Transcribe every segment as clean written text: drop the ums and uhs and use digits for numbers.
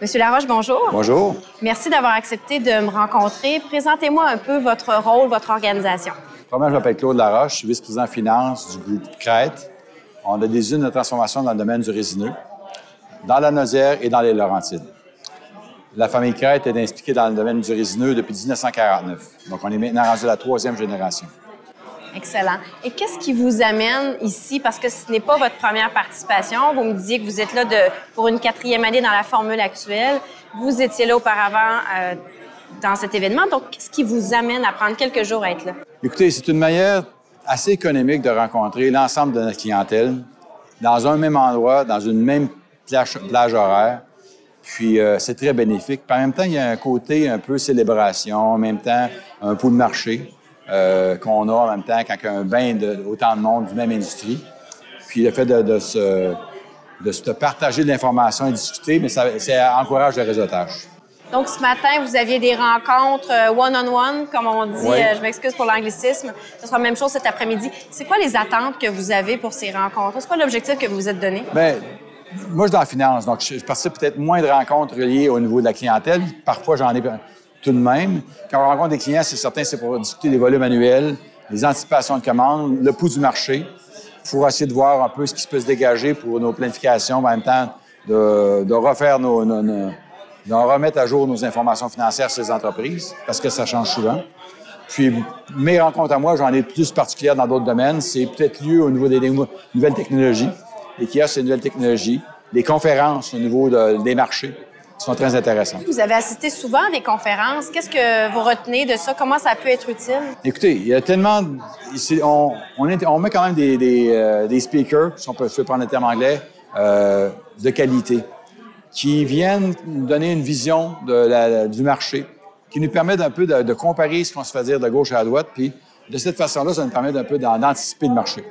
Monsieur Laroche, bonjour. Bonjour. Merci d'avoir accepté de me rencontrer. Présentez-moi un peu votre rôle, votre organisation. Premièrement, je m'appelle Claude Laroche, je suis vice-président finance du groupe Crête. On a des usines de transformation dans le domaine du résineux, dans la Naudière et dans les Laurentides. La famille Crête est impliquée dans le domaine du résineux depuis 1949. Donc, on est maintenant rendu à la 3e génération. Excellent. Et qu'est-ce qui vous amène ici? Parce que ce n'est pas votre première participation. Vous me disiez que vous êtes là pour une 4e année dans la formule actuelle. Vous étiez là auparavant dans cet événement. Donc, qu'est-ce qui vous amène à prendre quelques jours à être là? Écoutez, c'est une manière assez économique de rencontrer l'ensemble de notre clientèle dans un même endroit, dans une même plage horaire. Puis, c'est très bénéfique. Puis, en même temps, il y a un côté un peu célébration, en même temps, un pot de marché. Qu'on a en même temps quand il y a un bain d'autant de monde du même industrie. Puis le fait de se partager de l'information et discuter, mais ça encourage le réseautage. Donc, ce matin, vous aviez des rencontres one-on-one, comme on dit. Oui. Je m'excuse pour l'anglicisme. Ce sera la même chose cet après-midi. C'est quoi les attentes que vous avez pour ces rencontres? C'est quoi l'objectif que vous vous êtes donné? Bien, moi, je suis dans la finance, donc je participe peut-être moins de rencontres reliées au niveau de la clientèle. Parfois, j'en ai tout de même. Quand on rencontre des clients, c'est certain, c'est pour discuter des volumes annuels, les anticipations de commandes, le pouls du marché. Il faut essayer de voir un peu ce qui peut se dégager pour nos planifications, en même temps de refaire de remettre à jour nos informations financières sur les entreprises, parce que ça change souvent. Puis, mes rencontres à moi, j'en ai plus particulières dans d'autres domaines. C'est peut-être lieu au niveau des nouvelles technologies. Les kiosques, c'est des nouvelles technologies. Les conférences au niveau des marchés sont très intéressants. Vous avez assisté souvent à des conférences. Qu'est-ce que vous retenez de ça? Comment ça peut être utile? Écoutez, il y a tellement... On met quand même des speakers, si on peut prendre le terme anglais, de qualité, qui viennent nous donner une vision du marché, qui nous permettent un peu de comparer ce qu'on se fait dire de gauche à droite, puis de cette façon-là, ça nous permet un peu d'anticiper le marché.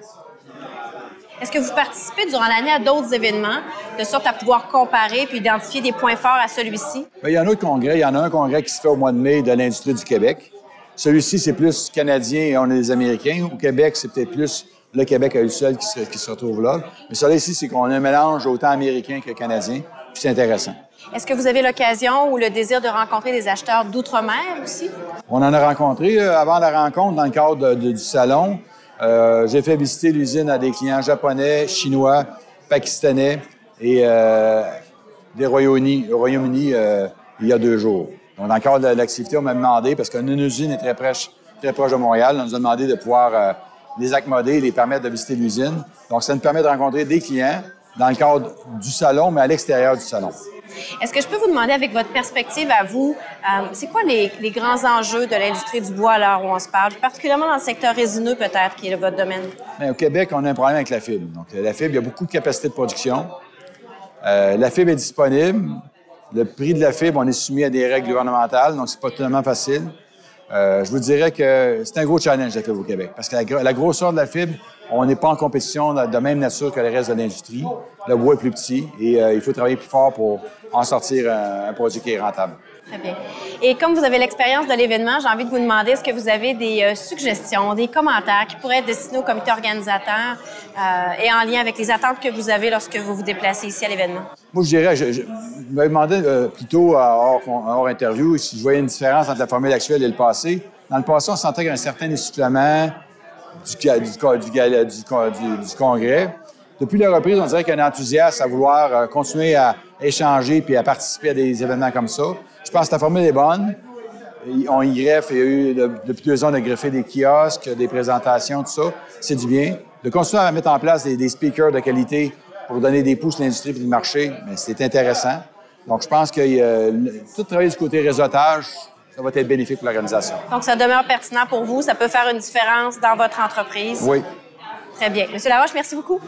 Est-ce que vous participez durant l'année à d'autres événements, de sorte à pouvoir comparer puis identifier des points forts à celui-ci? Bien, il y a un autre congrès. Il y en a un congrès qui se fait au mois de mai de l'industrie du Québec. Celui-ci, c'est plus canadien et on est des Américains. Au Québec, c'est peut-être plus le Québec à lui seul qui se retrouve là. Mais ça, ici, c'est qu'on a un mélange autant américain que canadien. Puis c'est intéressant. Est-ce que vous avez l'occasion ou le désir de rencontrer des acheteurs d'outre-mer aussi? On en a rencontré avant la rencontre dans le cadre du salon. J'ai fait visiter l'usine à des clients japonais, chinois, pakistanais et des Royaume-Uni il y a 2 jours. Donc, dans le cadre de l'activité, on m'a demandé, parce qu'une usine est très proche de Montréal, on nous a demandé de pouvoir les accommoder et les permettre de visiter l'usine. Donc, ça nous permet de rencontrer des clients dans le cadre du salon, mais à l'extérieur du salon. Est-ce que je peux vous demander, avec votre perspective à vous, c'est quoi les grands enjeux de l'industrie du bois à l'heure où on se parle, particulièrement dans le secteur résineux peut-être, qui est votre domaine? Bien, au Québec, on a un problème avec la fibre. Donc, la fibre, il y a beaucoup de capacité de production. La fibre est disponible. Le prix de la fibre, on est soumis à des règles gouvernementales, donc c'est pas tellement facile. Je vous dirais que c'est un gros challenge, la fibre au Québec, parce que la grosseur de la fibre, on n'est pas en compétition de même nature que le reste de l'industrie. Le bois est plus petit et il faut travailler plus fort pour en sortir un produit qui est rentable. Très bien. Et comme vous avez l'expérience de l'événement, j'ai envie de vous demander, est-ce que vous avez des suggestions, des commentaires qui pourraient être destinés au comité organisateur et en lien avec les attentes que vous avez lorsque vous vous déplacez ici à l'événement? Moi, je dirais, je me demandais plutôt hors interview si je voyais une différence entre la formule actuelle et le passé. Dans le passé, on sentait qu'il y a un certain essoufflement du congrès. Depuis la reprise, on dirait qu'il y a un enthousiasme à vouloir continuer à échanger puis à participer à des événements comme ça. Je pense que la formule est bonne. On y greffe, il y a eu depuis 2 ans de greffer des kiosques, des présentations, tout ça. C'est du bien. De continuer à mettre en place des speakers de qualité pour donner des pouces à l'industrie et le marché, c'est intéressant. Donc, je pense que tout travailler du côté réseautage, ça va être bénéfique pour l'organisation. Donc, ça demeure pertinent pour vous. Ça peut faire une différence dans votre entreprise. Oui. Très bien. Monsieur Laroche, merci beaucoup.